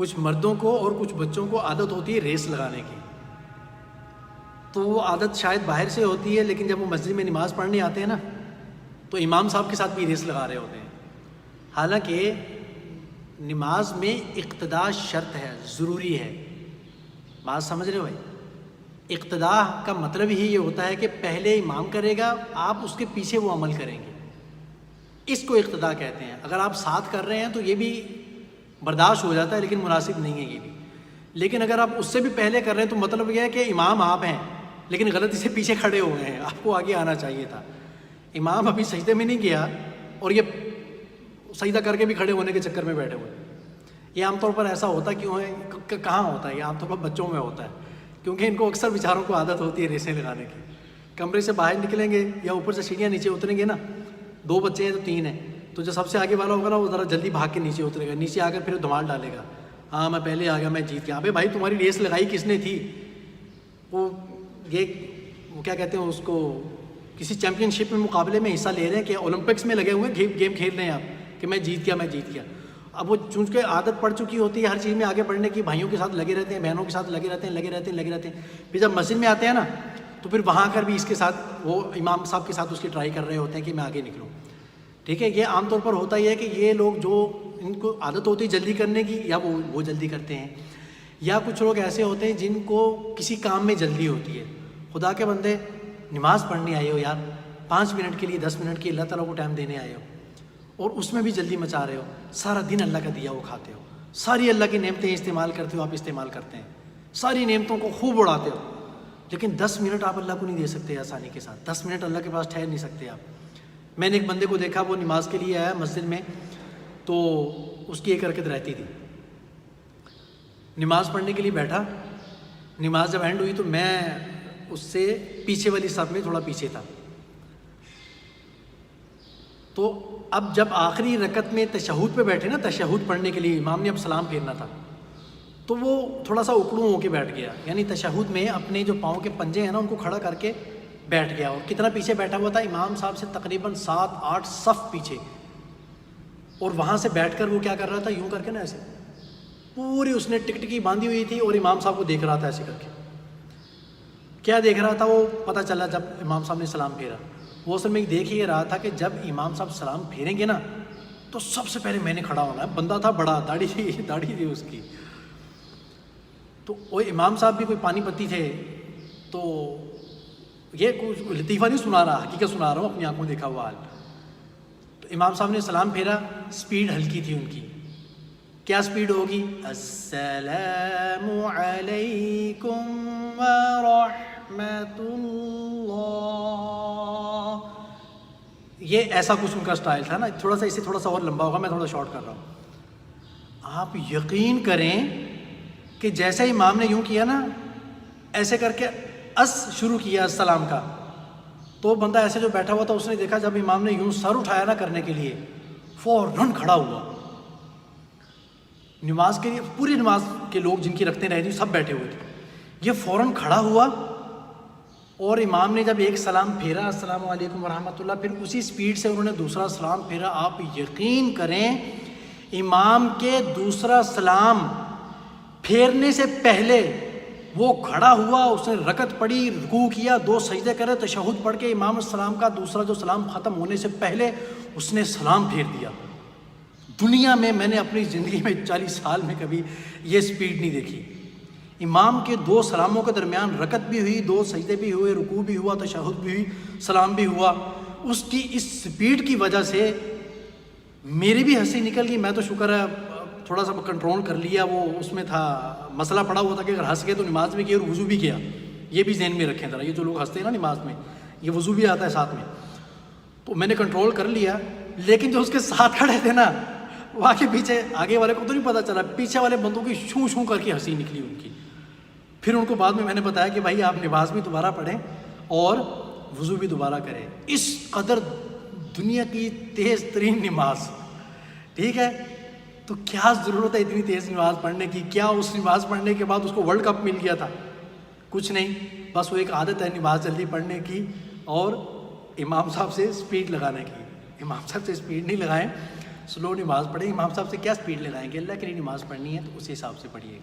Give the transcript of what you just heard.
کچھ مردوں کو اور کچھ بچوں کو عادت ہوتی ہے ریس لگانے کی، تو وہ عادت شاید باہر سے ہوتی ہے، لیکن جب وہ مسجد میں نماز پڑھنے آتے ہیں نا تو امام صاحب کے ساتھ بھی ریس لگا رہے ہوتے ہیں۔ حالانکہ نماز میں اقتداء شرط ہے، ضروری ہے۔ بات سمجھ رہے ہو بھائی؟ اقتداء کا مطلب ہی یہ ہوتا ہے کہ پہلے امام کرے گا، آپ اس کے پیچھے وہ عمل کریں گے، اس کو اقتداء کہتے ہیں۔ اگر آپ ساتھ کر رہے ہیں تو یہ بھی برداشت ہو جاتا ہے، لیکن مناسب نہیں ہے یہ بھی۔ لیکن اگر آپ اس سے بھی پہلے کر رہے ہیں تو مطلب یہ ہے کہ امام آپ ہیں لیکن غلطی سے پیچھے کھڑے ہوئے ہیں، آپ کو آگے آنا چاہیے تھا۔ امام ابھی سجدے میں نہیں گیا اور یہ سجدہ کر کے بھی کھڑے ہونے کے چکر میں بیٹھے ہوئے۔ یہ عام طور پر ایسا ہوتا کیوں ہے؟ کہاں ہوتا ہے یہ؟ عام طور پر بچوں میں ہوتا ہے، کیونکہ ان کو اکثر بیچاروں کو عادت ہوتی ہے ریسیں لگانے کی۔ کمرے سے باہر نکلیں گے یا اوپر سے سیڑھیاں نیچے اتریں گے نا، 2 بچے ہیں تو 3 ہیں، تو جو سب سے آگے والا ہوگا نا وہ ذرا جلدی بھاگ کے نیچے اترے گا، نیچے آ کر پھر دھمال ڈالے گا، ہاں میں پہلے آ گیا، میں جیت گیا۔ ابے بھائی تمہاری ریس لگائی کس نے تھی؟ وہ کیا کہتے ہیں اس کو، کسی چیمپئن شپ میں مقابلے میں حصہ لے رہے ہیں کہ اولمپکس میں لگے ہوئے ہیں، گیم کھیل رہے ہیں آپ کہ میں جیت گیا میں جیت گیا۔ اب وہ چونکہ عادت پڑ چکی ہوتی ہے ہر چیز میں آگے بڑھنے کی، بھائیوں کے ساتھ لگے رہتے ہیں، بہنوں کے ساتھ لگے رہتے ہیں، پھر جب مسجد میں آتے ہیں نا تو پھر وہاں کر بھی اس کے ساتھ وہ امام صاحب کے ساتھ اس کی ٹرائی کر رہے ہوتے ہیں کہ میں آگے نکلوں۔ ٹھیک ہے، یہ عام طور پر ہوتا ہی ہے کہ یہ لوگ جو ان کو عادت ہوتی ہے جلدی کرنے کی، یا وہ جلدی کرتے ہیں، یا کچھ لوگ ایسے ہوتے ہیں جن کو کسی کام میں جلدی ہوتی ہے۔ خدا کے بندے نماز پڑھنے آئے ہو یار، 5 منٹ کے لیے 10 منٹ کے اللہ تعالیٰ کو ٹائم دینے آئے ہو اور اس میں بھی جلدی مچا رہے ہو، سارا دن اللہ کا دیا وہ کھاتے ہو، ساری اللہ کی نعمتیں استعمال کرتے ہو، آپ استعمال کرتے ہیں، ساری نعمتوں کو خوب اڑاتے ہو، لیکن 10 منٹ آپ اللہ کو نہیں دے سکتے آسانی کے ساتھ، 10 منٹ اللہ کے پاس ٹھہر نہیں سکتے آپ۔ میں نے ایک بندے کو دیکھا، وہ نماز کے لیے آیا مسجد میں، تو اس کی 1 رکعت رہتی تھی، نماز پڑھنے کے لیے بیٹھا، نماز جب اینڈ ہوئی تو میں اس سے پیچھے والی صف میں تھوڑا پیچھے تھا، تو اب جب آخری رکعت میں تشہد پہ بیٹھے نا، تشہد پڑھنے کے لیے امام نے اب سلام پھیرنا تھا، تو وہ تھوڑا سا اکڑوں ہو کے بیٹھ گیا، یعنی تشہد میں اپنے جو پاؤں کے پنجے ہیں نا ان کو کھڑا کر کے بیٹھ گیا، اور کتنا پیچھے بیٹھا ہوا تھا؟ امام صاحب سے تقریباً 7-8 صف پیچھے، اور وہاں سے بیٹھ کر وہ کیا کر رہا تھا؟ یوں کر کے نا ایسے پوری اس نے ٹکٹکی باندھی ہوئی تھی اور امام صاحب کو دیکھ رہا تھا ایسے کر کے۔ کیا دیکھ رہا تھا وہ پتہ چلا جب امام صاحب نے سلام پھیرا، وہ اصل میں دیکھ یہ رہا تھا کہ جب امام صاحب سلام پھیریں گے نا تو سب سے پہلے میں نے کھڑا ہونا ہے۔ بندہ تھا بڑا، داڑھی تھی اس کی، تو وہ امام صاحب بھی کوئی پانی پتی تھے، تو یہ کچھ لطیفہ نہیں سنا رہا، حقیقت سنا رہا ہوں، اپنی آنکھوں دیکھا ہوا حال۔ تو امام صاحب نے سلام پھیرا، سپیڈ ہلکی تھی ان کی، کیا سپیڈ ہوگی؟ السلام علیکم ورحمۃ اللہ، یہ ایسا کچھ ان کا سٹائل تھا نا، تھوڑا سا اسے تھوڑا سا اور لمبا ہوگا، میں تھوڑا شارٹ کر رہا ہوں۔ آپ یقین کریں کہ جیسے امام نے یوں کیا نا، ایسے کر کے شروع کیا السلام کا، تو بندہ ایسے جو بیٹھا ہوا تھا اس نے دیکھا جب امام نے یوں سر اٹھایا نا کرنے کے لیے، فوراً کھڑا ہوا۔ نماز کے لیے پوری نماز کے لوگ جن کی رکھتے رہے تھے سب بیٹھے ہوئے تھے، یہ فوراً کھڑا ہوا، اور امام نے جب ایک سلام پھیرا السلام علیکم ورحمۃ اللہ، پھر اسی سپیڈ سے انہوں نے دوسرا سلام پھیرا۔ آپ یقین کریں امام کے دوسرا سلام پھیرنے سے پہلے وہ کھڑا ہوا، اس نے رکعت پڑھی، رکوع کیا، 2 سجدے کرے، تشہد پڑھ کے امام السلام کا دوسرا جو سلام ختم ہونے سے پہلے اس نے سلام پھیر دیا۔ دنیا میں نے اپنی زندگی میں 40 سال میں کبھی یہ سپیڈ نہیں دیکھی۔ امام کے 2 سلاموں کے درمیان رکعت بھی ہوئی، 2 سجدے بھی ہوئے، رکوع بھی ہوا، تشہد بھی ہوئی، سلام بھی ہوا۔ اس کی اس سپیڈ کی وجہ سے میری بھی ہنسی نکل گئی، میں تو شکر ہے تھوڑا سا کنٹرول کر لیا، وہ اس میں تھا مسئلہ پڑا ہوا تھا کہ اگر ہنس گئے تو نماز میں کیا اور وضو بھی کیا، یہ بھی ذہن میں رکھیں ذرا، یہ جو لوگ ہنستے ہیں نا نماز میں، یہ وضو بھی آتا ہے ساتھ میں، تو میں نے کنٹرول کر لیا، لیکن جو اس کے ساتھ کھڑے تھے نا وہاں کے پیچھے، آگے والے کو تو نہیں پتہ چلا، پیچھے والے بندوں کی شوں شوں کر کے ہنسی نکلی ان کی۔ پھر ان کو بعد میں نے بتایا کہ بھائی آپ نماز بھی دوبارہ پڑھیں اور وضو بھی دوبارہ کریں، اس قدر دنیا کی تیز ترین نماز، ٹھیک ہے، تو کیا ضرورت ہے اتنی تیز نماز پڑھنے کی؟ کیا اس نماز پڑھنے کے بعد اس کو ورلڈ کپ مل گیا تھا؟ کچھ نہیں، بس وہ ایک عادت ہے نماز جلدی پڑھنے کی اور امام صاحب سے سپیڈ لگانے کی۔ امام صاحب سے سپیڈ نہیں لگائیں، سلو نماز پڑھیں، امام صاحب سے کیا سپیڈ لگائیں گے؟ اللہ کے لیے نماز پڑھنی ہے تو اسی حساب سے پڑھیے.